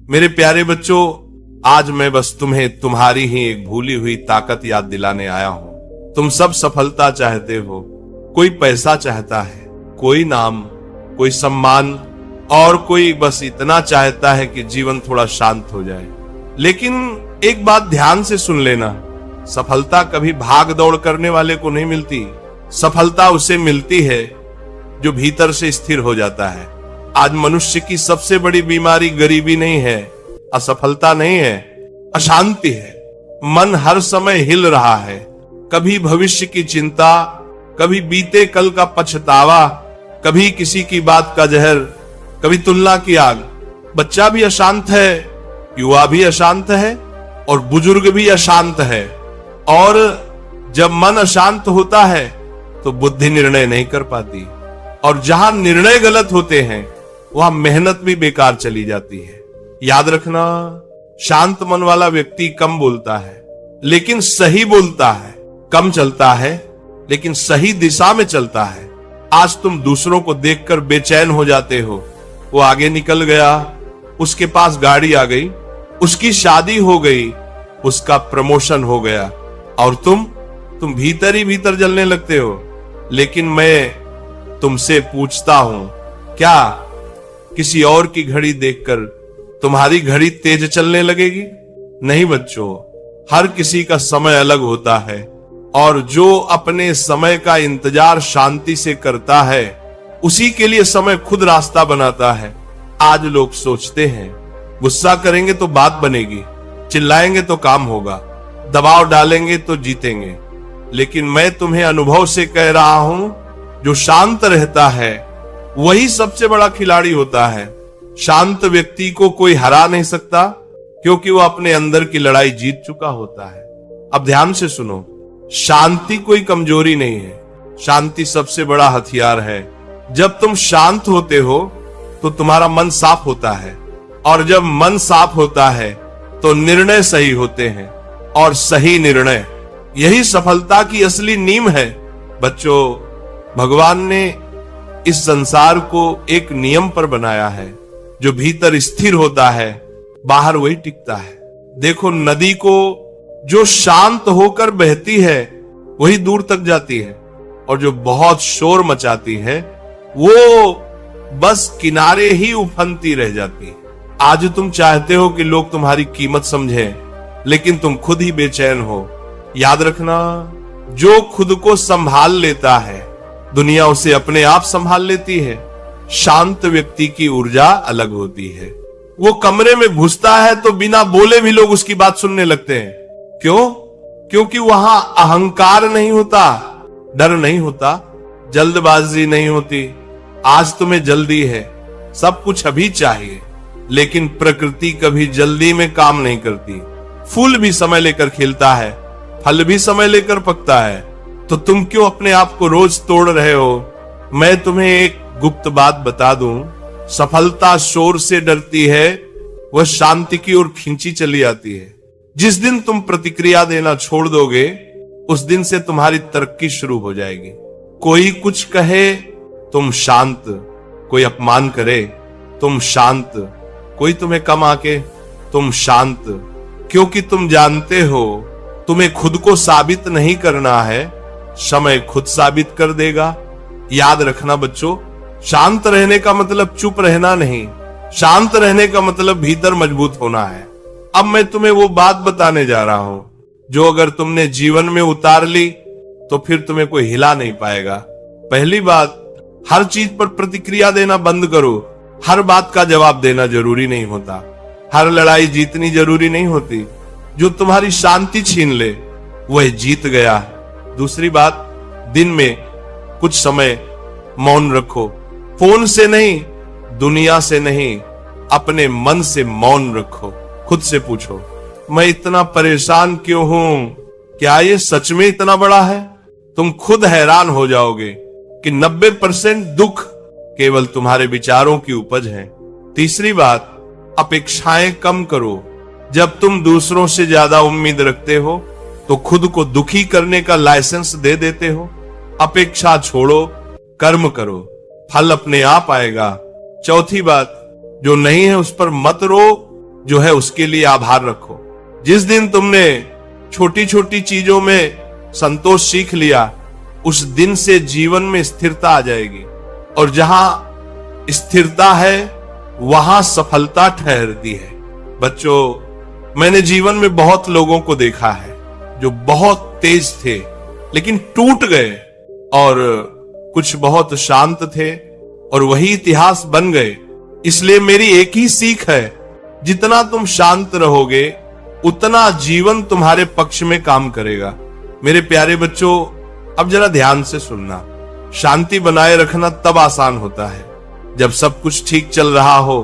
मेरे प्यारे बच्चों, आज मैं बस तुम्हें तुम्हारी ही एक भूली हुई ताकत याद दिलाने आया हूं। तुम सब सफलता चाहते हो, कोई पैसा चाहता है, कोई नाम, कोई सम्मान, और कोई बस इतना चाहता है कि जीवन थोड़ा शांत हो जाए। लेकिन एक बात ध्यान से सुन लेना, सफलता कभी भाग दौड़ करने वाले को नहीं मिलती। सफलता उसे मिलती है जो भीतर से स्थिर हो जाता है। आज मनुष्य की सबसे बड़ी बीमारी गरीबी नहीं है, असफलता नहीं है, अशांति है। मन हर समय हिल रहा है, कभी भविष्य की चिंता, कभी बीते कल का पछतावा, कभी किसी की बात का जहर, कभी तुलना की आग। बच्चा भी अशांत है, युवा भी अशांत है, और बुजुर्ग भी अशांत है। और जब मन अशांत होता है तो बुद्धि निर्णय नहीं कर पाती, और जहां निर्णय गलत होते हैं वहां मेहनत भी बेकार चली जाती है। याद रखना, शांत मन वाला व्यक्ति कम बोलता है लेकिन सही बोलता है, कम चलता है लेकिन सही दिशा में चलता है। आज तुम दूसरों को देखकर बेचैन हो जाते हो। वो आगे निकल गया, उसके पास गाड़ी आ गई, उसकी शादी हो गई, उसका प्रमोशन हो गया, और तुम भीतर ही भीतर जलने लगते हो। लेकिन मैं तुमसे पूछता हूं, क्या किसी और की घड़ी देखकर तुम्हारी घड़ी तेज चलने लगेगी? नहीं बच्चों, हर किसी का समय अलग होता है, और जो अपने समय का इंतजार शांति से करता है उसी के लिए समय खुद रास्ता बनाता है। आज लोग सोचते हैं गुस्सा करेंगे तो बात बनेगी, चिल्लाएंगे तो काम होगा, दबाव डालेंगे तो जीतेंगे। लेकिन मैं तुम्हें अनुभव से कह रहा हूं, जो शांत रहता है वही सबसे बड़ा खिलाड़ी होता है। शांत व्यक्ति को कोई हरा नहीं सकता, क्योंकि वो अपने अंदर की लड़ाई जीत चुका होता है। अब ध्यान से सुनो, शांति कोई कमजोरी नहीं है, शांति सबसे बड़ा हथियार है। जब तुम शांत होते हो तो तुम्हारा मन साफ होता है, और जब मन साफ होता है तो निर्णय सही होते हैं, और सही निर्णय यही सफलता की असली नींव है। बच्चों, भगवान ने इस संसार को एक नियम पर बनाया है, जो भीतर स्थिर होता है बाहर वही टिकता है। देखो, नदी को जो शांत होकर बहती है वही दूर तक जाती है, और जो बहुत शोर मचाती है वो बस किनारे ही उफनती रह जाती है। आज तुम चाहते हो कि लोग तुम्हारी कीमत समझें, लेकिन तुम खुद ही बेचैन हो। याद रखना, जो खुद को संभाल लेता है दुनिया उसे अपने आप संभाल लेती है। शांत व्यक्ति की ऊर्जा अलग होती है। वो कमरे में घुसता है तो बिना बोले भी लोग उसकी बात सुनने लगते हैं। क्यों? क्योंकि वहां अहंकार नहीं होता, डर नहीं होता, जल्दबाजी नहीं होती। आज तुम्हें जल्दी है, सब कुछ अभी चाहिए, लेकिन प्रकृति कभी जल्दी में काम नहीं करती। फूल भी समय लेकर खिलता है, फल भी समय लेकर पकता है। तो तुम क्यों अपने आप को रोज तोड़ रहे हो? मैं तुम्हें एक गुप्त बात बता दूं, सफलता शोर से डरती है, वह शांति की ओर खींची चली आती है। जिस दिन तुम प्रतिक्रिया देना छोड़ दोगे, उस दिन से तुम्हारी तरक्की शुरू हो जाएगी। कोई कुछ कहे तुम शांत, कोई अपमान करे तुम शांत, कोई तुम्हें कम आके तुम शांत, क्योंकि तुम जानते हो तुम्हें खुद को साबित नहीं करना है, समय खुद साबित कर देगा। याद रखना बच्चों, शांत रहने का मतलब चुप रहना नहीं, शांत रहने का मतलब भीतर मजबूत होना है। अब मैं तुम्हें वो बात बताने जा रहा हूं जो अगर तुमने जीवन में उतार ली तो फिर तुम्हें कोई हिला नहीं पाएगा। पहली बात, हर चीज पर प्रतिक्रिया देना बंद करो। हर बात का जवाब देना जरूरी नहीं होता, हर लड़ाई जीतनी जरूरी नहीं होती। जो तुम्हारी शांति छीन ले वह जीत गया। दूसरी बात, दिन में कुछ समय मौन रखो। फोन से नहीं, दुनिया से नहीं, अपने मन से मौन रखो। खुद से पूछो, मैं इतना परेशान क्यों हूं? क्या ये सच में इतना बड़ा है? तुम खुद हैरान हो जाओगे कि 90% दुख केवल तुम्हारे विचारों की उपज है। तीसरी बात, अपेक्षाएं कम करो। जब तुम दूसरों से ज्यादा उम्मीद रखते हो तो खुद को दुखी करने का लाइसेंस दे देते हो। अपेक्षा छोड़ो, कर्म करो, फल अपने आप आएगा। चौथी बात, जो नहीं है उस पर मत रो, जो है उसके लिए आभार रखो। जिस दिन तुमने छोटी छोटी चीजों में संतोष सीख लिया, उस दिन से जीवन में स्थिरता आ जाएगी, और जहां स्थिरता है वहां सफलता ठहरती है। बच्चों, मैंने जीवन में बहुत लोगों को देखा है जो बहुत तेज थे लेकिन टूट गए, और कुछ बहुत शांत थे और वही इतिहास बन गए। इसलिए मेरी एक ही सीख है, जितना तुम शांत रहोगे उतना जीवन तुम्हारे पक्ष में काम करेगा। मेरे प्यारे बच्चों, अब जरा ध्यान से सुनना। शांति बनाए रखना तब आसान होता है जब सब कुछ ठीक चल रहा हो